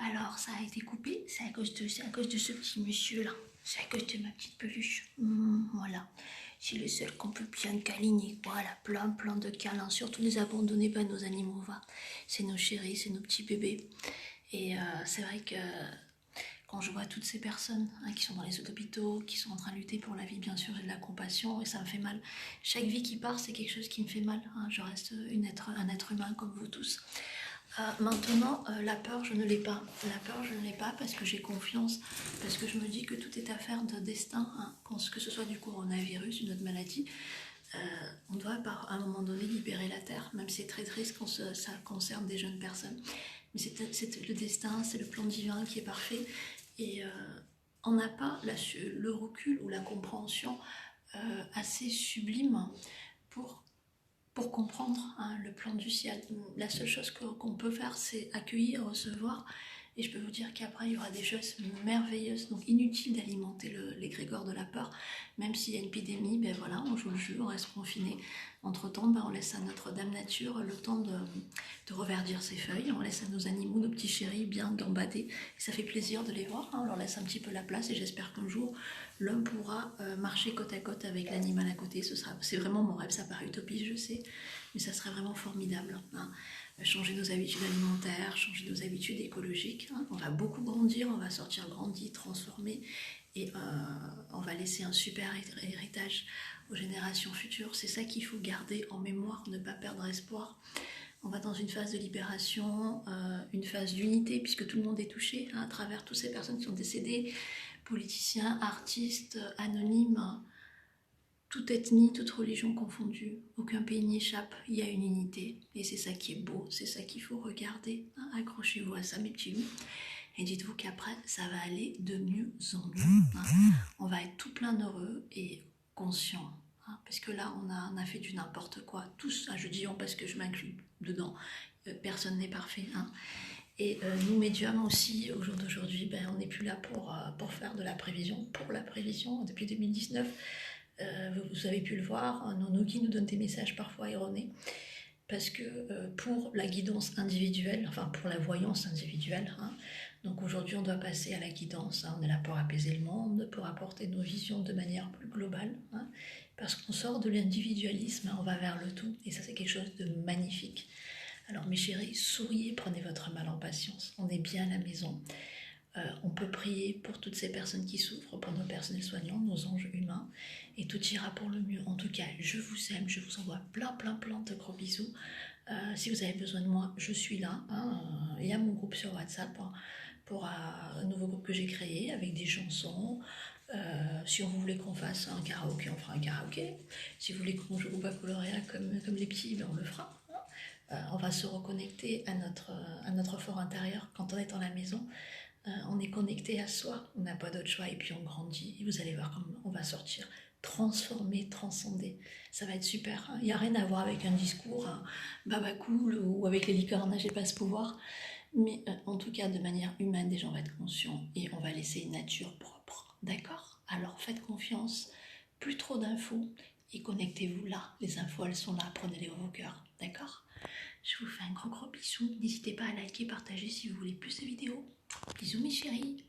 alors ça a été coupé, c'est à cause de ce petit monsieur là, c'est à cause de ma petite peluche. Voilà, c'est le seul qu'on peut bien câliner. Voilà, plein de câlins, surtout ne les abandonnez pas nos animaux, va. C'est nos chéris, c'est nos petits bébés. Et c'est vrai que quand je vois toutes ces personnes qui sont dans les hôpitaux, qui sont en train de lutter pour la vie, bien sûr, j'ai de la compassion et ça me fait mal. Chaque vie qui part, c'est quelque chose qui me fait mal. Je reste un être humain comme vous tous. Maintenant, la peur, je ne l'ai pas. La peur, je ne l'ai pas parce que j'ai confiance, parce que je me dis que tout est affaire de destin, que ce soit du coronavirus, une autre maladie. On doit, par un moment donné, libérer la Terre, même si c'est très triste quand ça concerne des jeunes personnes. Mais c'est le destin, c'est le plan divin qui est parfait. Et on n'a pas le recul ou la compréhension assez sublime pour comprendre le plan du ciel. La seule chose qu'on peut faire, c'est accueillir, recevoir. Et je peux vous dire qu'après, il y aura des choses merveilleuses. Donc inutile d'alimenter l'égrégore de la peur. Même s'il y a une épidémie, ben voilà, on joue le jeu, on reste confiné. Entre-temps, ben on laisse à notre Dame Nature le temps de reverdir ses feuilles. On laisse à nos animaux, nos petits chéris, bien gambader. Et ça fait plaisir de les voir. On leur laisse un petit peu la place. Et j'espère qu'un jour, l'homme pourra marcher côte à côte avec l'animal à côté. C'est vraiment mon rêve. Ça paraît utopiste, je sais. Mais ça serait vraiment formidable. Changer nos habitudes alimentaires, changer nos habitudes écologiques. On va beaucoup grandir, on va sortir grandi, transformé, et on va laisser un super héritage aux générations futures. C'est ça qu'il faut garder en mémoire, ne pas perdre espoir. On va dans une phase de libération, une phase d'unité, puisque tout le monde est touché à travers toutes ces personnes qui sont décédées, politiciens, artistes, anonymes, toute ethnie, toute religion confondue, aucun pays n'y échappe, il y a une unité. Et c'est ça qui est beau, c'est ça qu'il faut regarder. Accrochez-vous à ça, mes petits loups. Et dites-vous qu'après, ça va aller de mieux en mieux. On va être tout plein heureux et conscient. Parce que là, on a fait du n'importe quoi. Tous, je dis on parce que je m'inclus dedans. Personne n'est parfait. Et nous, médiums aussi, au jour d'aujourd'hui, on n'est plus là pour faire de la prévision. Pour la prévision, depuis 2019, vous avez pu le voir, nos guides nous donnent des messages parfois erronés, parce que pour la guidance individuelle, enfin pour la voyance individuelle, donc aujourd'hui on doit passer à la guidance, on est là pour apaiser le monde, pour apporter nos visions de manière plus globale, parce qu'on sort de l'individualisme, on va vers le tout, et ça c'est quelque chose de magnifique. Alors mes chéris, souriez, prenez votre mal en patience, on est bien à la maison. On peut prier pour toutes ces personnes qui souffrent, pour nos personnels soignants, nos anges humains, et tout ira pour le mieux. En tout cas, je vous aime, je vous envoie plein de gros bisous. Si vous avez besoin de moi, je suis là. Il y a mon groupe sur WhatsApp pour un nouveau groupe que j'ai créé avec des chansons. Si vous voulez qu'on fasse un karaoké, on fera un karaoké. Si vous voulez qu'on joue au baccalauréat comme les petits, on le fera. On va se reconnecter à notre fort intérieur quand on est dans la maison. On est connecté à soi, on n'a pas d'autre choix et puis on grandit. Et vous allez voir comme on va sortir transformé, transcendé. Ça va être super. Il n'y a rien à voir avec un discours baba cool ou avec les licornes, j'ai pas ce pouvoir. Mais en tout cas, de manière humaine, déjà on va être conscient et on va laisser une nature propre. D'accord? Alors faites confiance, plus trop d'infos et connectez-vous là. Les infos, elles sont là, prenez-les au cœur. D'accord? Je vous fais un gros bisou. N'hésitez pas à liker, partager si vous voulez plus de vidéos. Bisous mes chéris.